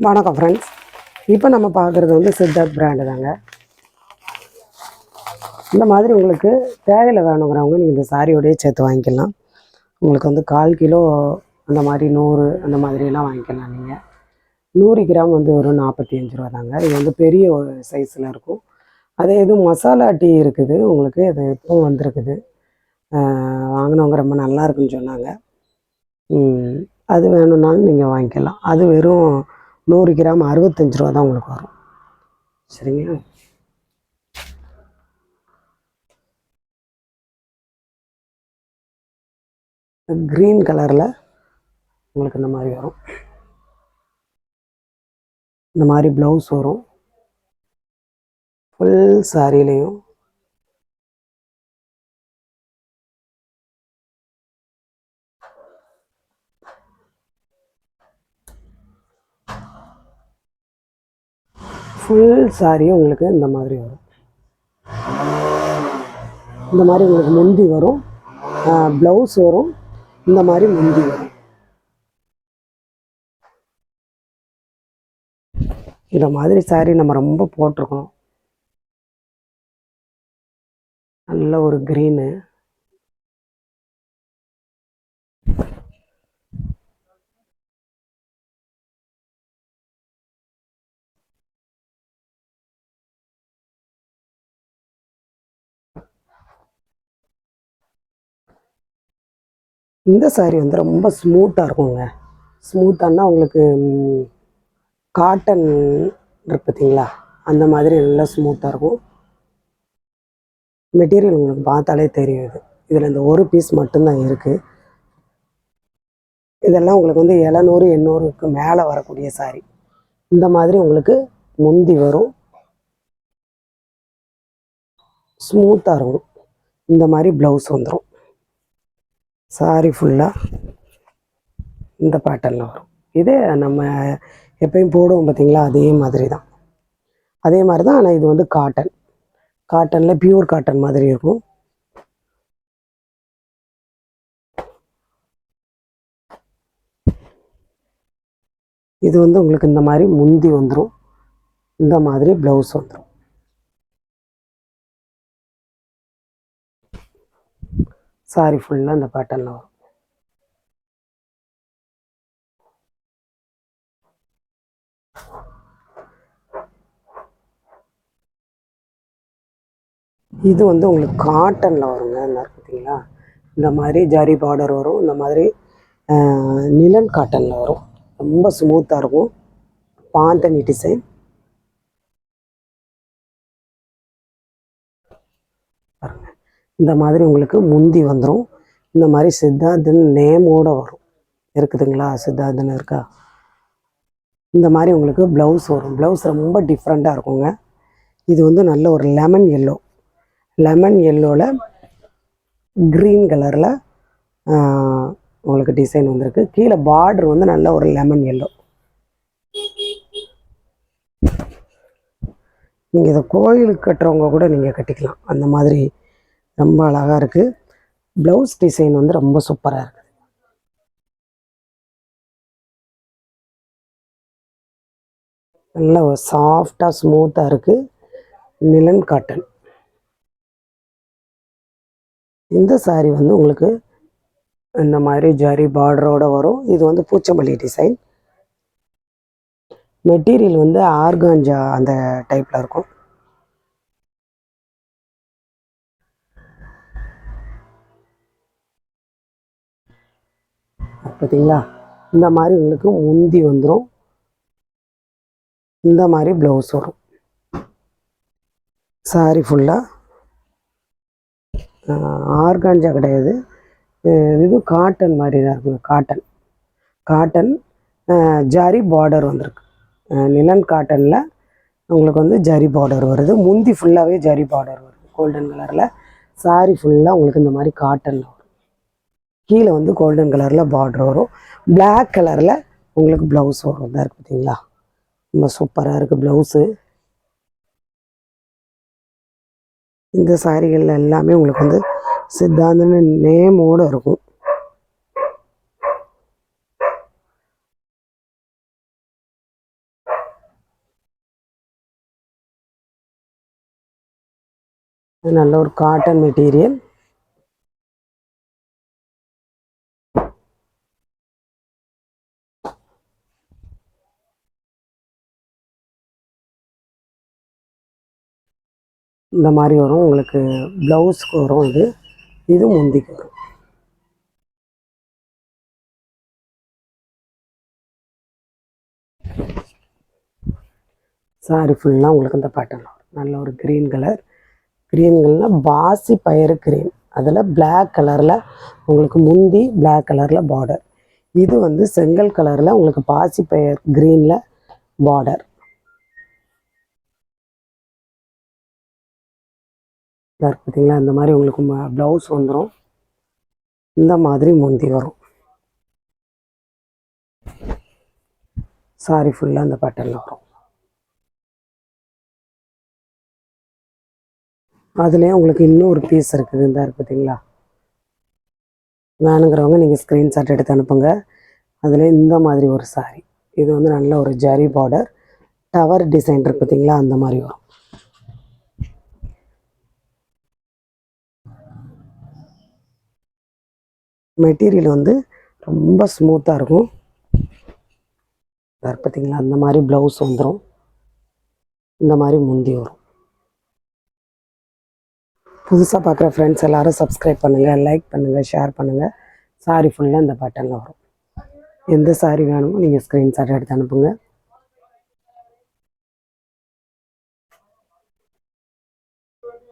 வணக்கம் ஃப்ரெண்ட்ஸ். இப்போ நம்ம பார்க்குறது வந்து சித்தார்த் பிராண்டு தாங்க. இந்த மாதிரி உங்களுக்கு தேவையில் வேணுங்கிறவங்க நீங்கள் இந்த சாரியோடையே சேர்த்து வாங்கிக்கலாம். உங்களுக்கு வந்து 1/4 கிலோ அந்த மாதிரி 100 அந்த மாதிரியெல்லாம் வாங்கிக்கலாம். நீங்கள் 100 கிராம் வந்து ஒரு 45 ரூபா தாங்க. இது வந்து பெரிய ஒரு சைஸில் இருக்கும். அதே இது மசாலா டீ இருக்குது உங்களுக்கு, அது இப்போவும் வந்திருக்குது. வாங்கினவங்க ரொம்ப நல்லா இருக்குன்னு சொன்னாங்க. அது வேணும்னாலும் நீங்கள் வாங்கிக்கலாம். அது வெறும் 100 கிராம் 65 ரூபா தான் உங்களுக்கு வரும். சரிங்களா? க்ரீன் கலரில் உங்களுக்கு இந்த மாதிரி வரும். இந்த மாதிரி ப்ளவுஸ் வரும் ஃபுல் சாரிலையும். ஃபுல் சாரியும் உங்களுக்கு இந்த மாதிரி வரும். இந்த மாதிரி உங்களுக்கு முந்தி வரும், ப்ளவுஸ் வரும், இந்த மாதிரி முந்தி வரும். இந்த மாதிரி சாரி நம்ம ரொம்ப போட்டிருக்கோம். நல்ல ஒரு க்ரீனு. இந்த சாரி வந்து ரொம்ப ஸ்மூத்தாக இருக்குங்க. ஸ்மூத்தானா உங்களுக்கு காட்டன் இருக்கு பார்த்தீங்களா, அந்த மாதிரி நல்லா ஸ்மூத்தாக இருக்கும். மெட்டீரியல் உங்களுக்கு பார்த்தாலே தெரியும். இதில் இந்த ஒரு பீஸ் மட்டும்தான் இருக்குது. இதெல்லாம் உங்களுக்கு வந்து 700 800க்கு மேலே வரக்கூடிய சாரி. இந்த மாதிரி உங்களுக்கு முந்தி வரும், ஸ்மூத்தாக இருக்கும். இந்த மாதிரி ப்ளவுஸ் வந்துடும். சாரி ஃபுல்லாக இந்த பேட்டர்னில் வரும். இதே நம்ம எப்பயும் போடுவோம் பார்த்தீங்களா, அதே மாதிரி தான். ஆனால் இது வந்து காட்டனில் பியூர் காட்டன் மாதிரி இருக்கும். இது வந்து உங்களுக்கு இந்த மாதிரி முந்தி வந்துடும், இந்த மாதிரி ப்ளவுஸ் வந்துடும். சாரி ஃபுல்லாக இந்த பேட்டர்னில் வரும். இது வந்து உங்களுக்கு காட்டனில் வருங்க. பார்த்தீங்களா, இந்த மாதிரி ஜரி பார்டர் வரும். இந்த மாதிரி நிலன் காட்டனில் வரும். ரொம்ப ஸ்மூத்தாக இருக்கும். பாந்தனி டிசைன் பாருங்க. இந்த மாதிரி உங்களுக்கு முந்தி வந்துடும். இந்த மாதிரி சித்தார்த்தன் நேமோடு வரும். இருக்குதுங்களா, சித்தார்த்தன் இருக்கா. இந்த மாதிரி உங்களுக்கு ப்ளவுஸ் வரும். ப்ளவுஸ் ரொம்ப டிஃப்ரெண்ட்டாக இருக்குங்க. இது வந்து நல்ல ஒரு லெமன் எல்லோவில் க்ரீன் கலரில் உங்களுக்கு டிசைன் வந்திருக்கு. கீழே பார்டர் வந்து நல்ல ஒரு லெமன் எல்லோ. நீங்கள் இதை கோயிலுக்கு கட்டுறவங்க கூட நீங்கள் கட்டிக்கலாம். அந்த மாதிரி ரொம்ப அழகாக இருக்குது. ப்ளவுஸ் டிசைன் வந்து ரொம்ப சூப்பராக இருக்குது. நல்ல ஒரு சாஃப்டாக ஸ்மூத்தாக இருக்குது. நிலன் காட்டன். இந்த சாரி வந்து உங்களுக்கு இந்த மாதிரி ஜரி பார்டரோடு வரும். இது வந்து பூச்சமல்லி டிசைன். மெட்டீரியல் வந்து ஆர்கான்ஜா அந்த டைப்பில் இருக்கும். பார்த்தீங்களா, இந்த மாதிரி உங்களுக்கு முந்தி வந்துடும், இந்த மாதிரி ப்ளவுஸ் வரும். சாரி ஃபுல்லாக ஆர்கான்ஜா கிடையாது, இது காட்டன் மாதிரி தான் இருக்குங்க. காட்டன் ஜரி பார்டர் வந்திருக்கு. நிலன் காட்டனில் உங்களுக்கு வந்து ஜரி பார்டர் வருது. முந்தி ஃபுல்லாகவே ஜரி பார்டர் வருது கோல்டன் கலரில். சாரி ஃபுல்லாக உங்களுக்கு இந்த மாதிரி காட்டனில் வரும். கீழே வந்து கோல்டன் கலரில் பார்டர் வரும். பிளாக் கலரில் உங்களுக்கு ப்ளவுஸ் வரும். தான் இருக்குது பார்த்தீங்களா, ரொம்ப சூப்பராக இருக்குது ப்ளவுஸு. இந்த சாரிகள் எல்லாமே உங்களுக்கு வந்து சித்தாந்தன் நேமோடு இருக்கும். இது நல்ல ஒரு காட்டன் மெட்டீரியல். இந்த மாதிரி வரும் உங்களுக்கு. ப்ளவுஸ்க்கு வரும் இது. இது முந்திக்கு வரும். சாரி ஃபுல்லாக உங்களுக்கு இந்த பேட்டர்ன் வரும். நல்ல ஒரு க்ரீன் கலர். க்ரீன் கலர்னால் பாசி பயிறு க்ரீன். அதில் பிளாக் கலரில் உங்களுக்கு முந்தி, பிளாக் கலரில் பார்டர். இது வந்து செங்கல் கலரில் உங்களுக்கு பாசி பயிர் க்ரீனில் பார்டர். பார்த்தீங்களா, இந்த மாதிரி உங்களுக்கு ப்ளவுஸ் வந்துடும். இந்த மாதிரி முந்தி வரும். சாரி ஃபுல்லாக இந்த பேட்டர்னில் வரும். அதுலேயே உங்களுக்கு இன்னொரு பீஸ் இருக்குது. இந்த பார்த்தீங்களா, வேணுங்கிறவங்க நீங்கள் ஸ்க்ரீன்ஷாட் எடுத்து அனுப்புங்க. அதில் இந்த மாதிரி ஒரு சாரி. இது வந்து நல்ல ஒரு ஜரி பார்டர், டவர் டிசைன் இருக்கு பார்த்தீங்களா, அந்த மாதிரி வரும். மெட்டீரியல் வந்து ரொம்ப ஸ்மூத்தாக இருக்கும். பார்த்தீங்களா, அந்த மாதிரி ப்ளவுஸ் வந்துடும். இந்த மாதிரி முந்தி வரும். புதுசாக பார்க்குற ஃப்ரெண்ட்ஸ் எல்லோரும் சப்ஸ்கிரைப் பண்ணுங்கள், லைக் பண்ணுங்கள், ஷேர் பண்ணுங்கள். சாரி ஃபுல்லாக இந்த பேட்டர்னில் வரும். எந்த சாரி வேணுமோ நீங்கள் ஸ்க்ரீன்ஷாட் எடுத்து அனுப்புங்க.